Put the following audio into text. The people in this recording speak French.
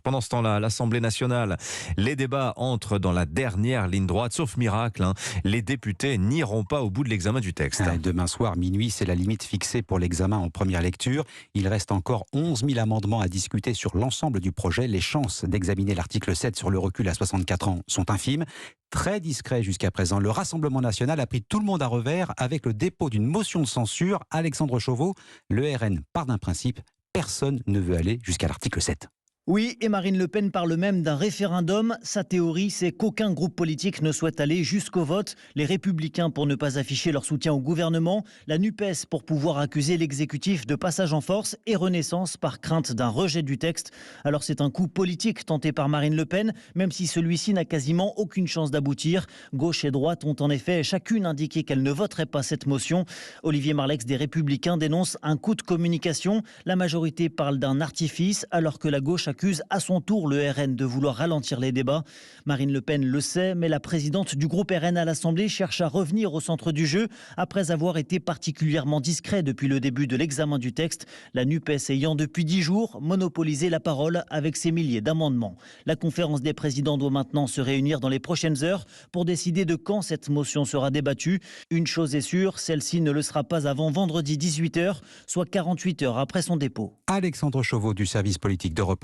Pendant ce temps-là, à l'Assemblée nationale, les débats entrent dans la dernière ligne droite, sauf miracle. Les députés n'iront pas au bout de l'examen du texte. Demain soir, minuit, c'est la limite fixée pour l'examen en première lecture. Il reste encore 11 000 amendements à discuter sur l'ensemble du projet. Les chances d'examiner l'article 7 sur le recul à 64 ans sont infimes. Très discret jusqu'à présent. Le Rassemblement national a pris tout le monde à revers avec le dépôt d'une motion de censure. Alexandre Chauveau, le RN part d'un principe. Personne ne veut aller jusqu'à l'article 7. Oui, et Marine Le Pen parle même d'un référendum. Sa théorie, c'est qu'aucun groupe politique ne souhaite aller jusqu'au vote. Les Républicains pour ne pas afficher leur soutien au gouvernement, la NUPES pour pouvoir accuser l'exécutif de passage en force et Renaissance par crainte d'un rejet du texte. Alors c'est un coup politique tenté par Marine Le Pen, même si celui-ci n'a quasiment aucune chance d'aboutir. Gauche et droite ont en effet chacune indiqué qu'elle ne voterait pas cette motion. Olivier Marleix des Républicains dénonce un coup de communication. La majorité parle d'un artifice alors que la gauche accuse à son tour le RN de vouloir ralentir les débats. Marine Le Pen le sait, mais la présidente du groupe RN à l'Assemblée cherche à revenir au centre du jeu après avoir été particulièrement discret depuis le début de l'examen du texte, la NUPES ayant depuis 10 jours monopolisé la parole avec ses milliers d'amendements. La conférence des présidents doit maintenant se réunir dans les prochaines heures pour décider de quand cette motion sera débattue. Une chose est sûre, celle-ci ne le sera pas avant vendredi 18h, soit 48 heures après son dépôt. Alexandre Chauveau du service politique d'Europe 1.